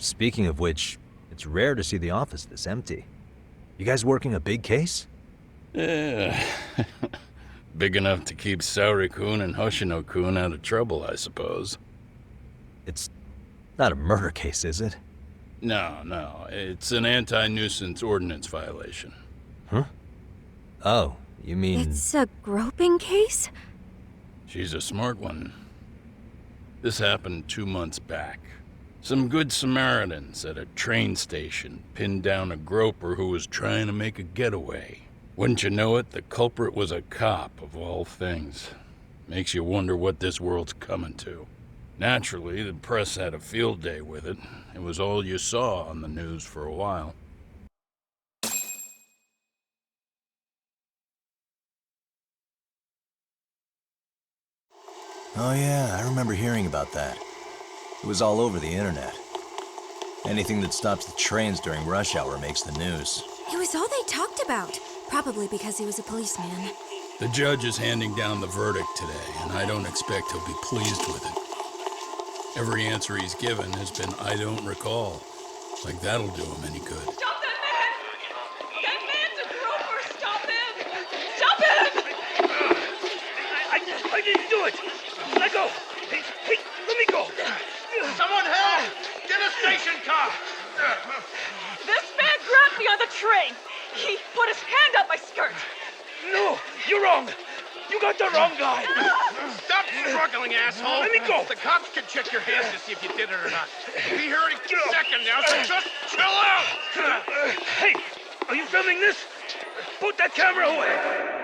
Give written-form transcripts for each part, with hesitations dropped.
Speaking of which, it's rare to see the office this empty. You guys working a big case? Yeah. Big enough to keep Saori-kun and Hoshino-kun out of trouble, I suppose. It's not a murder case, is it? No. It's an anti-nuisance ordinance violation. Huh? Oh, you mean... It's a groping case? She's a smart one. This happened 2 months back. Some good Samaritans at a train station pinned down a groper who was trying to make a getaway. Wouldn't you know it, the culprit was a cop, of all things. Makes you wonder what this world's coming to. Naturally, the press had a field day with it. It was all you saw on the news for a while. Oh yeah, I remember hearing about that. It was all over the internet. Anything that stops the trains during rush hour makes the news. It was all they talked about. Probably because he was a policeman. The judge is handing down the verdict today, and I don't expect he'll be pleased with it. Every answer he's given has been, I don't recall. Like that'll do him any good. Stop that man! That man's a groper! Stop him! Stop him! I didn't do it! Let go! Hey, let me go! Someone help! Get a station car! This man grabbed me on the train! He put his hand up my skirt! No, you're wrong! You got the wrong guy! Stop struggling, asshole! Let me go! The cops can check your hands to see if you did it or not. We'll be here any second now, so just chill out! Hey, are you filming this? Put that camera away!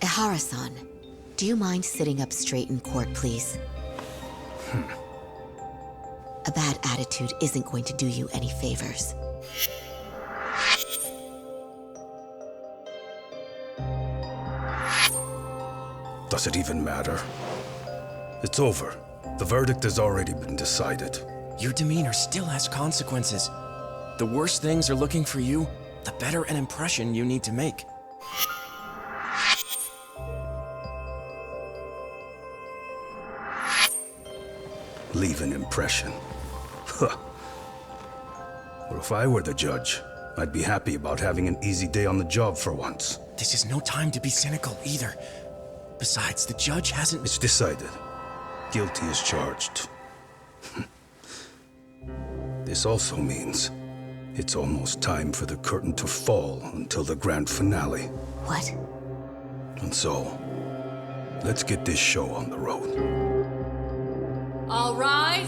Ihara-san, do you mind sitting up straight in court, please? A bad attitude isn't going to do you any favors. Does it even matter? It's over. The verdict has already been decided. Your demeanor still has consequences. The worse things are looking for you, the better an impression you need to make. Leave an impression. Huh. Well, if I were the judge, I'd be happy about having an easy day on the job for once. This is no time to be cynical either. Besides, the judge hasn't... It's decided. Guilty is charged. This also means it's almost time for the curtain to fall until the grand finale. What? And so, let's get this show on the road. All rise.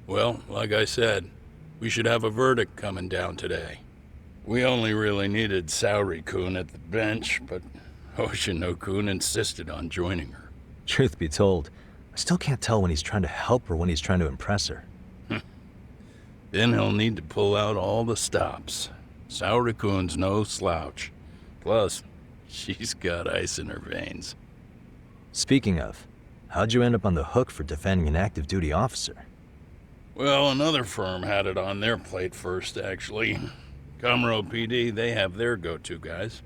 Well, like I said, we should have a verdict coming down today. We only really needed Saori-kun at the bench, but Hoshino-kun insisted on joining her. Truth be told, I still can't tell when he's trying to help or when he's trying to impress her. Then he'll need to pull out all the stops. Saori-kun's no slouch. Plus, she's got ice in her veins. Speaking of, how'd you end up on the hook for defending an active duty officer? Well, another firm had it on their plate first, actually. Kamurocho PD, they have their go-to guys.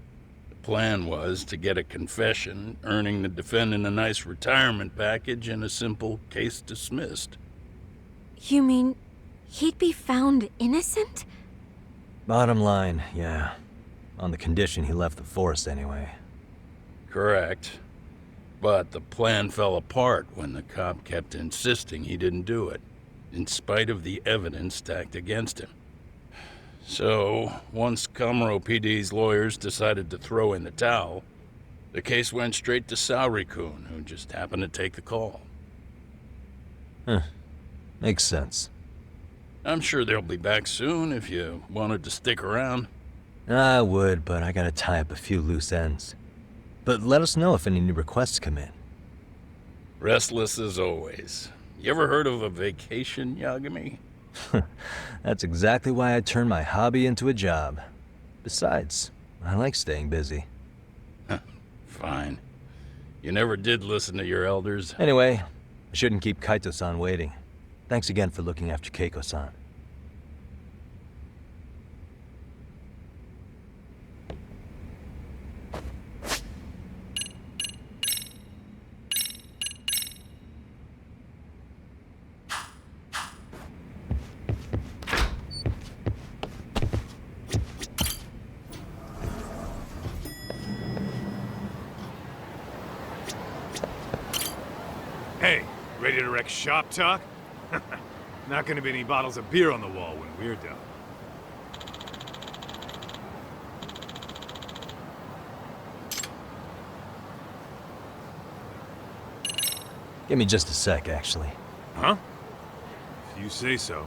The plan was to get a confession, earning the defendant a nice retirement package and a simple case dismissed. You mean he'd be found innocent? Bottom line, yeah. On the condition he left the force anyway. Correct. But the plan fell apart when the cop kept insisting he didn't do it, in spite of the evidence stacked against him. So, once Kamurocho PD's lawyers decided to throw in the towel, the case went straight to Saori-kun, who just happened to take the call. Huh. Makes sense. I'm sure they'll be back soon if you wanted to stick around. I would, but I gotta tie up a few loose ends. But let us know if any new requests come in. Restless as always. You ever heard of a vacation, Yagami? That's exactly why I turned my hobby into a job. Besides, I like staying busy. Fine. You never did listen to your elders. Anyway, I shouldn't keep Kaito-san waiting. Thanks again for looking after Keiko-san. Hey, ready to wreck shop talk? Not gonna be any bottles of beer on the wall when we're done. Give me just a sec, actually. Huh? If you say so.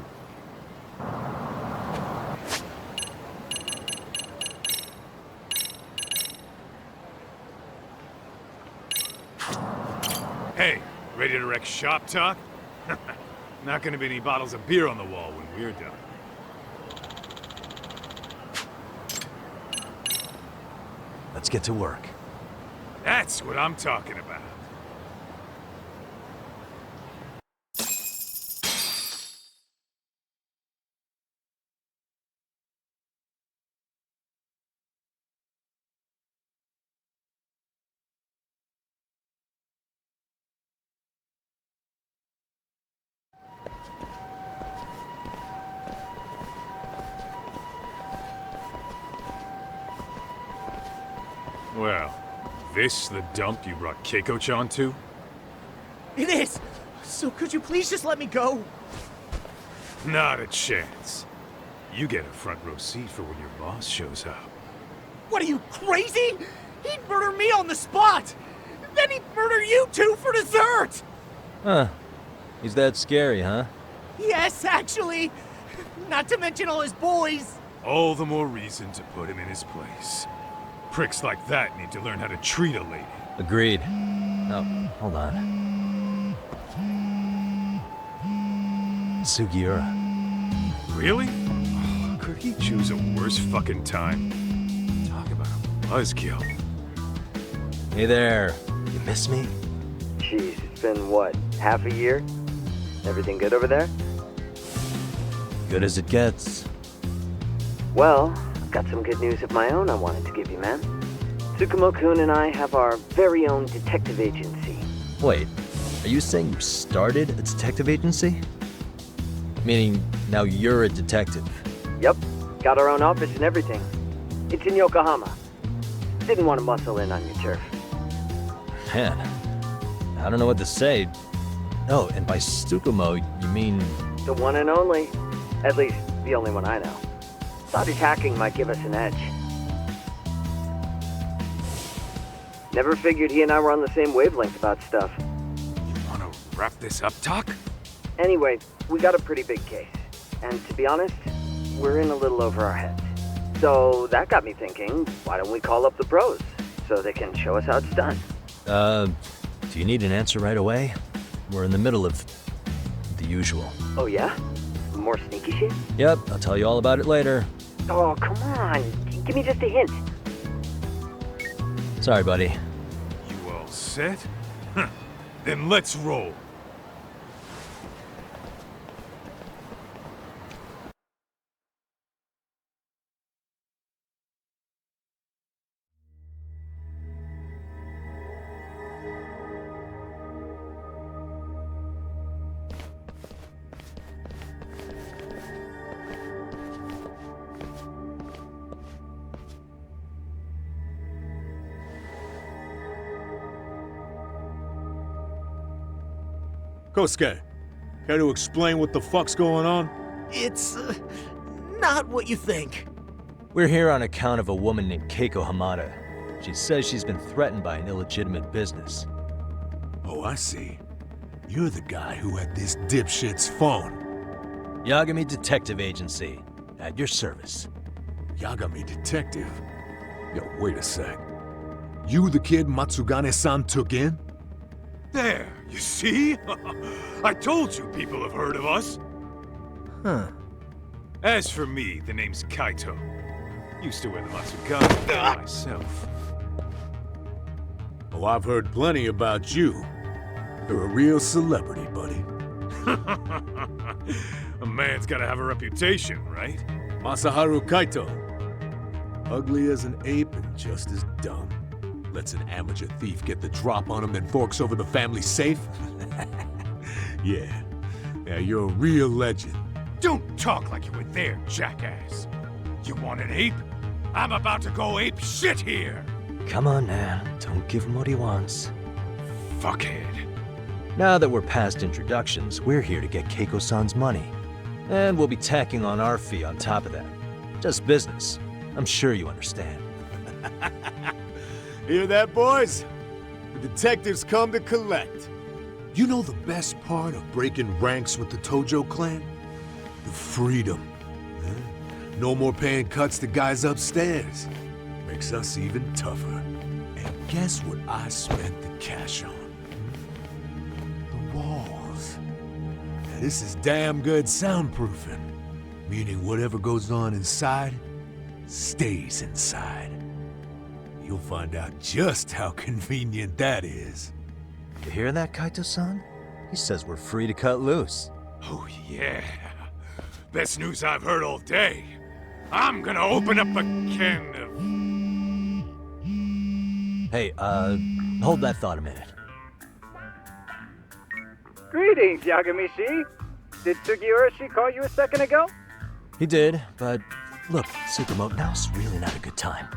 Hey, ready to wreck shop talk? Not gonna be any bottles of beer on the wall when we're done. Let's get to work. That's what I'm talking about. Well, this the dump you brought Keiko-chan to? It is! So could you please just let me go? Not a chance. You get a front row seat for when your boss shows up. What are you, crazy? He'd murder me on the spot! Then he'd murder you two for dessert! Huh. He's that scary, huh? Yes, actually. Not to mention all his boys. All the more reason to put him in his place. Pricks like that need to learn how to treat a lady. Agreed. Oh, hold on. Sugiura. Really? Oh, could he choose a worse fucking time? Talk about a buzzkill. Hey there. You miss me? Jeez, it's been what, half a year? Everything good over there? Good as it gets. Well, I've got some good news of my own I wanted to give you, man. Tsukumo-kun and I have our very own detective agency. Wait, are you saying you started a detective agency? Meaning, now you're a detective? Yep, got our own office and everything. It's in Yokohama. Didn't want to muscle in on your turf. Man, I don't know what to say. Oh, and by Tsukumo, you mean... The one and only. At least, the only one I know. Thought his hacking might give us an edge. Never figured he and I were on the same wavelength about stuff. You wanna wrap this up, Talk? Anyway, we got a pretty big case. And to be honest, we're in a little over our heads. So that got me thinking, why don't we call up the pros so they can show us how it's done? Do you need an answer right away? We're in the middle of the usual. Oh yeah? More sneaky shit? Yep, I'll tell you all about it later. Oh, come on. Give me just a hint. Sorry, buddy. You all set? Then let's roll. Kosuke, care to explain what the fuck's going on? It's, not what you think. We're here on account of a woman named Keiko Hamada. She says she's been threatened by an illegitimate business. Oh, I see. You're the guy who had this dipshit's phone. Yagami Detective Agency. At your service. Yagami Detective? Yo, wait a sec. You the kid Matsugane-san took in? There, you see? I told you people have heard of us. Huh. As for me, the name's Kaito. Used to wear the Matsugane myself. Oh, I've heard plenty about you. You're a real celebrity, buddy. A man's gotta have a reputation, right? Masaharu Kaito. Ugly as an ape and just as dumb. Lets an amateur thief get the drop on him, then forks over the family safe? Yeah, you're a real legend. Don't talk like you were there, jackass. You want an ape? I'm about to go ape shit here! Come on now, don't give him what he wants. Fuckhead. Now that we're past introductions, we're here to get Keiko-san's money. And we'll be tacking on our fee on top of that. Just business. I'm sure you understand. Hear that, boys? The detectives come to collect. You know the best part of breaking ranks with the Tojo clan? The freedom. No more paying cuts to guys upstairs. Makes us even tougher. And guess what I spent the cash on? The walls. Now, this is damn good soundproofing. Meaning whatever goes on inside, stays inside. You'll find out just how convenient that is. You hear that, Kaito-san? He says we're free to cut loose. Oh yeah. Best news I've heard all day. I'm gonna open up a can of... Hey, hold that thought a minute. Greetings, Yagami-shi. Did Sugiura-shi call you a second ago? He did, but look, Tsukumo, now's really not a good time.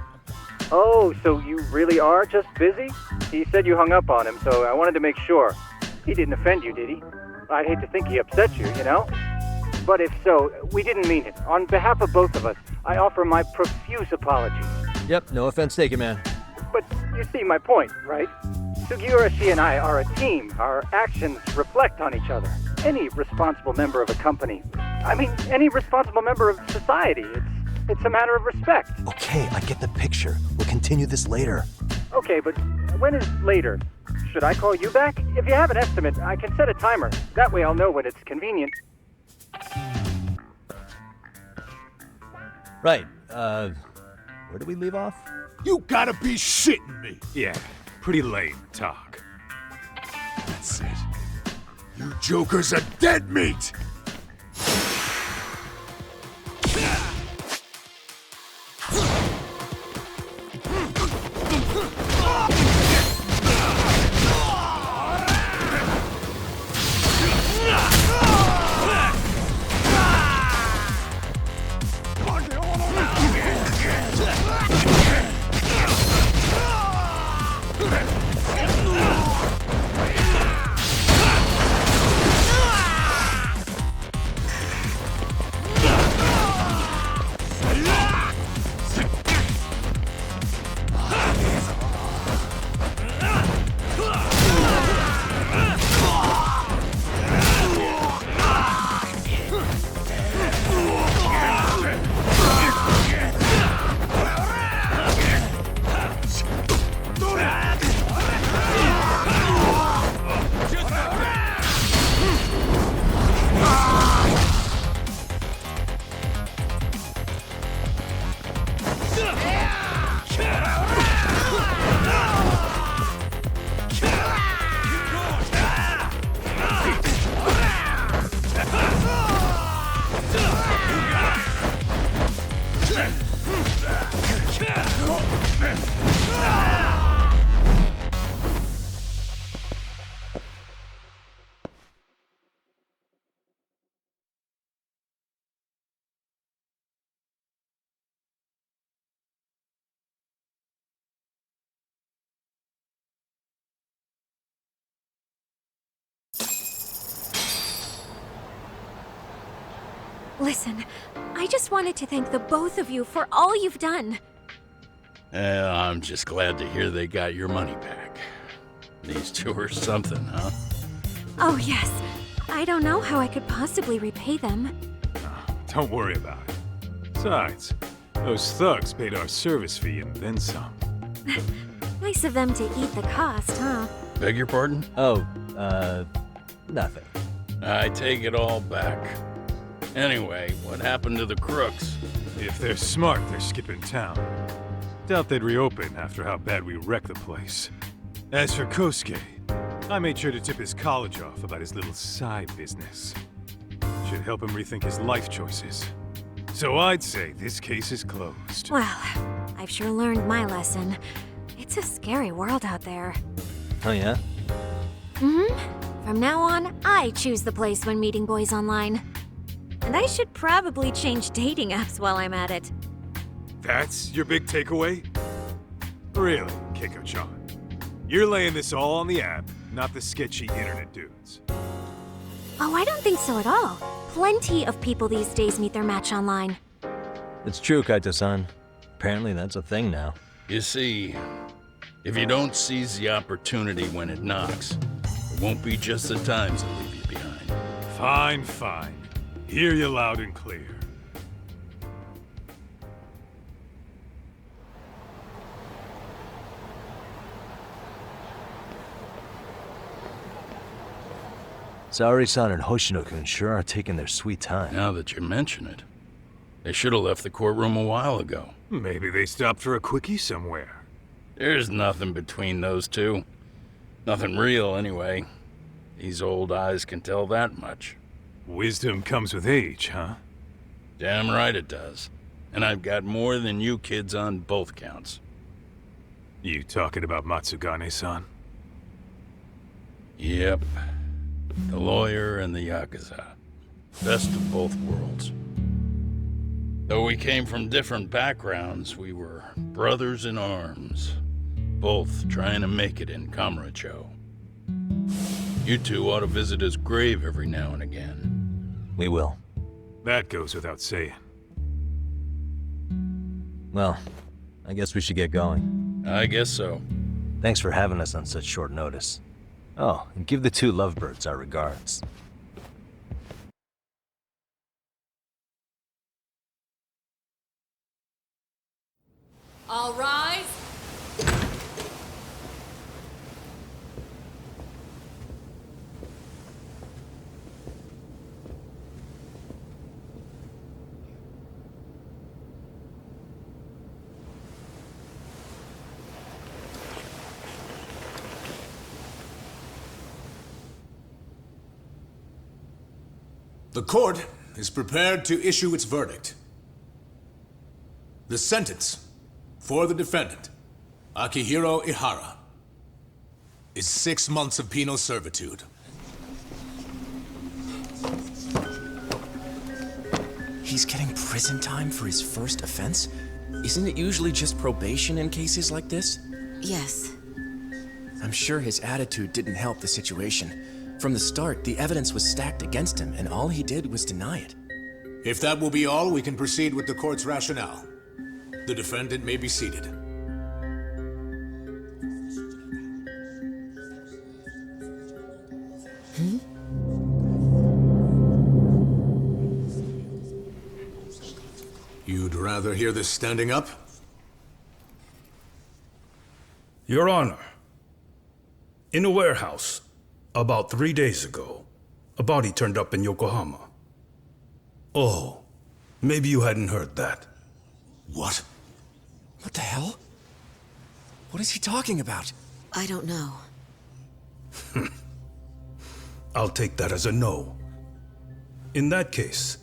Oh, so you really are just busy? He said you hung up on him, so I wanted to make sure. He didn't offend you, did he? I'd hate to think he upset you, you know? But if so, we didn't mean it. On behalf of both of us, I offer my profuse apologies. Yep, no offense taken, man. But you see my point, right? Sugiura-shi and I are a team. Our actions reflect on each other. Any responsible member of a company, any responsible member of society, it's a matter of respect. Okay, I get the picture. We'll continue this later. Okay, but when is later? Should I call you back? If you have an estimate, I can set a timer. That way I'll know when it's convenient. Right, where do we leave off? You gotta be shitting me! Yeah, pretty lame talk. That's it. You jokers are dead meat! Listen, I just wanted to thank the both of you for all you've done. I'm just glad to hear they got your money back. These two are something, huh? Oh, yes. I don't know how I could possibly repay them. Don't worry about it. Besides, those thugs paid our service fee and then some. Nice of them to eat the cost, huh? Beg your pardon? Oh, nothing. I take it all back. Anyway, what happened to the crooks? If they're smart, they're skipping town. Doubt they'd reopen after how bad we wrecked the place. As for Kosuke, I made sure to tip his college off about his little side business. Should help him rethink his life choices. So I'd say this case is closed. Well, I've sure learned my lesson. It's a scary world out there. Oh yeah? Mm-hmm. From now on, I choose the place when meeting boys online. And I should probably change dating apps while I'm at it. That's your big takeaway? Really, Keiko-chan? You're laying this all on the app, not the sketchy internet dudes. Oh, I don't think so at all. Plenty of people these days meet their match online. It's true, Kaito-san. Apparently that's a thing now. You see, if you don't seize the opportunity when it knocks, it won't be just the times that leave you behind. Fine, fine. Hear you loud and clear. Saori-san and Hoshino-kun sure are taking their sweet time. Now that you mention it, they should have left the courtroom a while ago. Maybe they stopped for a quickie somewhere. There's nothing between those two. Nothing real, anyway. These old eyes can tell that much. Wisdom comes with age, huh? Damn right it does. And I've got more than you kids on both counts. You talking about Matsugane-san? Yep. The lawyer and the Yakuza. Best of both worlds. Though we came from different backgrounds, we were brothers in arms. Both trying to make it in Kamurocho. You two ought to visit his grave every now and again. We will. That goes without saying. Well, I guess we should get going. I guess so. Thanks for having us on such short notice. Oh, and give the two lovebirds our regards. All rise. The court is prepared to issue its verdict. The sentence for the defendant, Akihiro Ihara, is 6 months of penal servitude. He's getting prison time for his first offense? Isn't it usually just probation in cases like this? Yes. I'm sure his attitude didn't help the situation. From the start, the evidence was stacked against him, and all he did was deny it. If that will be all, we can proceed with the court's rationale. The defendant may be seated. You'd rather hear this standing up? Your Honor, in a warehouse, about 3 days ago, a body turned up in Yokohama. Oh, maybe you hadn't heard that. What? What the hell? What is he talking about? I don't know. I'll take that as a no. In that case,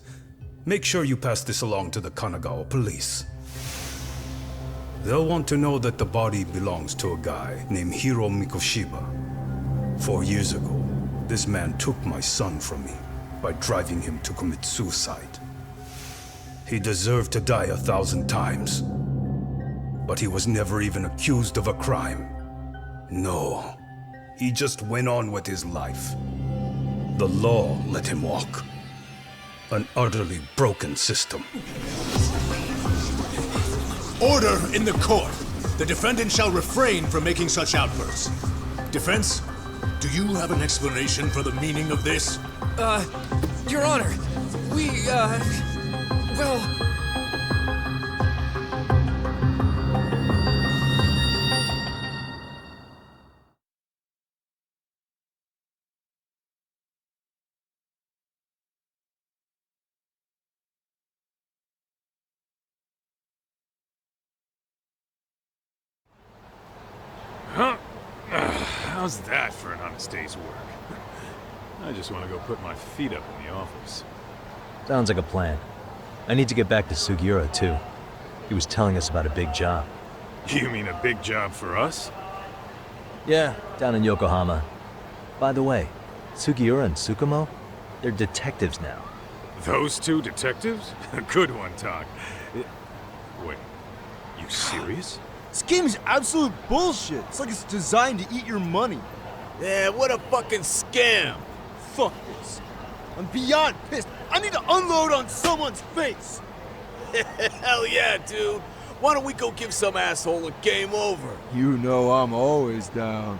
make sure you pass this along to the Kanagawa police. They'll want to know that the body belongs to a guy named Hiro Mikoshiba. 4 years ago, this man took my son from me by driving him to commit suicide. He deserved to die 1,000 times, but he was never even accused of a crime. No, he just went on with his life. The law let him walk. An utterly broken system. Order in the court! The defendant shall refrain from making such outbursts. Defense, Do you have an explanation for the meaning of this? Your Honor, well... Huh? How's that for an honest day's work? I just want to go put my feet up in the office. Sounds like a plan. I need to get back to Sugiura, too. He was telling us about a big job. You mean a big job for us? Yeah, down in Yokohama. By the way, Sugiura and Tsukumo, they're detectives now. Those two detectives? Good one, Talk. Wait, you serious? This game is absolute bullshit. It's like it's designed to eat your money. Yeah, what a fucking scam! Fuck this. I'm beyond pissed. I need to unload on someone's face. Hell yeah, dude. Why don't we go give some asshole a game over? You know I'm always down.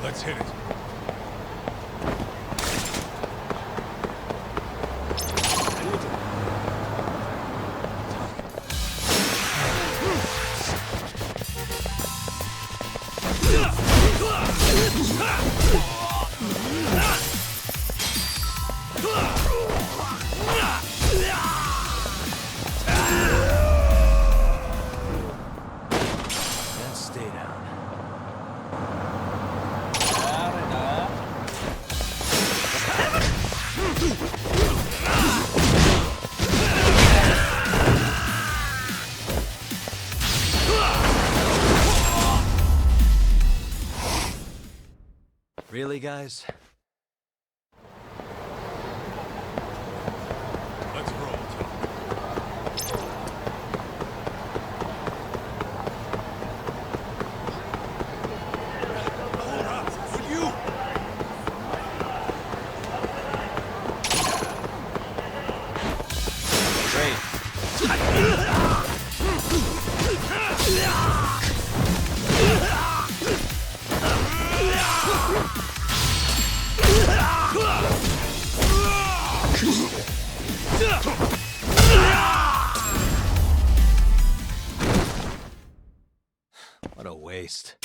Let's hit it. Stay down. Really, guys? Let's roll, Talk. What a waste.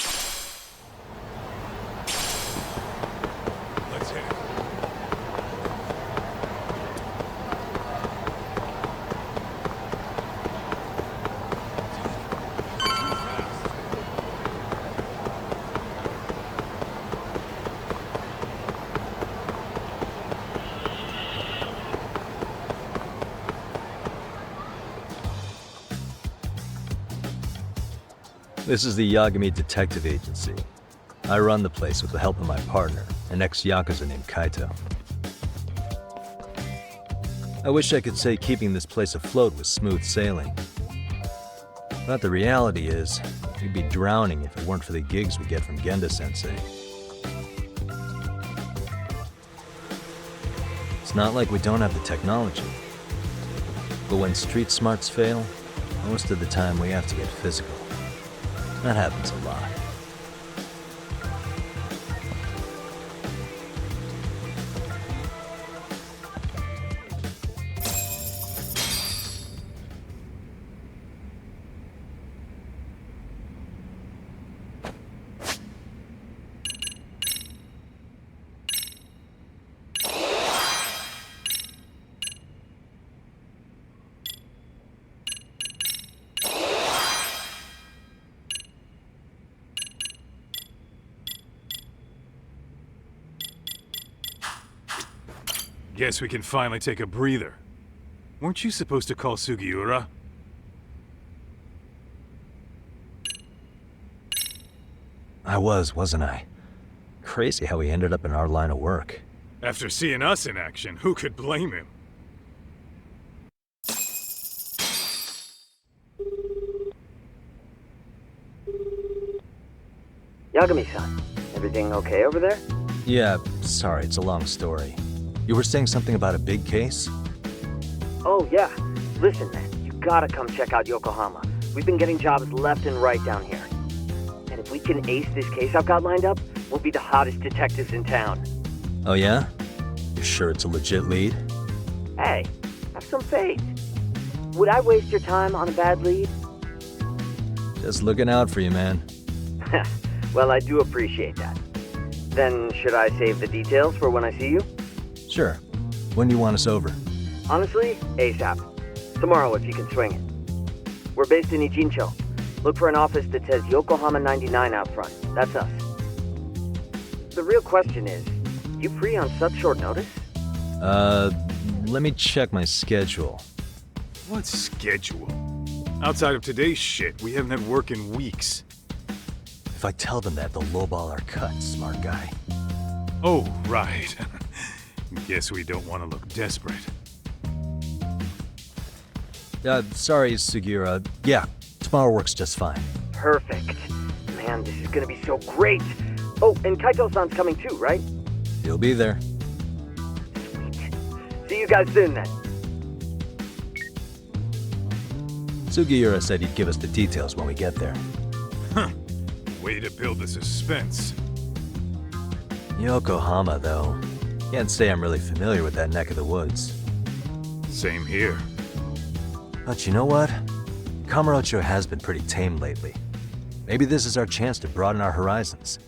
Let's hit it. This is the Yagami Detective Agency. I run the place with the help of my partner, an ex-Yakuza named Kaito. I wish I could say keeping this place afloat was smooth sailing. But the reality is, we'd be drowning if it weren't for the gigs we get from Genda-sensei. It's not like we don't have the technology. But when street smarts fail, most of the time we have to get physical. That happens a lot. Guess we can finally take a breather. Weren't you supposed to call Sugiura? I was, wasn't I? Crazy how he ended up in our line of work. After seeing us in action, who could blame him? Yagami-san, everything okay over there? Yeah, sorry, it's a long story. You were saying something about a big case? Oh, yeah. Listen, man, you gotta come check out Yokohama. We've been getting jobs left and right down here. And if we can ace this case I've got lined up, we'll be the hottest detectives in town. Oh yeah? You sure it's a legit lead? Hey, have some faith. Would I waste your time on a bad lead? Just looking out for you, man. Well, I do appreciate that. Then, should I save the details for when I see you? Sure. When do you want us over? Honestly, ASAP. Tomorrow if you can swing it. We're based in Ijincho. Look for an office that says Yokohama 99 out front. That's us. The real question is, you free on such short notice? Let me check my schedule. What schedule? Outside of today's shit, we haven't had work in weeks. If I tell them that, they'll lowball our cut, smart guy. Oh, right. Guess we don't want to look desperate. Sorry, Sugiura. Yeah, tomorrow works just fine. Perfect. Man, this is gonna be so great. Oh, and Kaito-san's coming too, right? He'll be there. Sweet. See you guys soon then. Sugiura said he'd give us the details when we get there. Huh. Way to build the suspense. Yokohama, though. Can't say I'm really familiar with that neck of the woods. Same here. But you know what? Kamurocho has been pretty tame lately. Maybe this is our chance to broaden our horizons.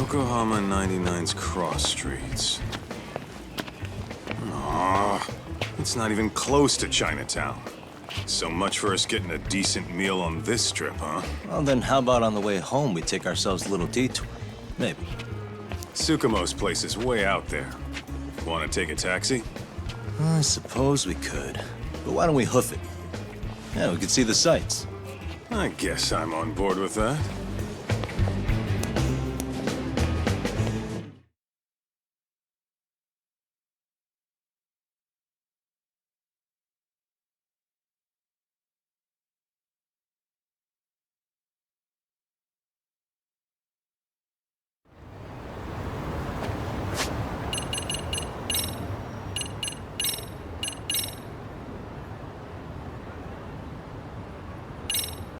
Yokohama 99's cross streets. Aw, it's not even close to Chinatown. So much for us getting a decent meal on this strip, huh? Well, then how about on the way home we take ourselves a little detour? Maybe. Tsukumo's place is way out there. Want to take a taxi? I suppose we could. But why don't we hoof it? Yeah, we could see the sights. I guess I'm on board with that.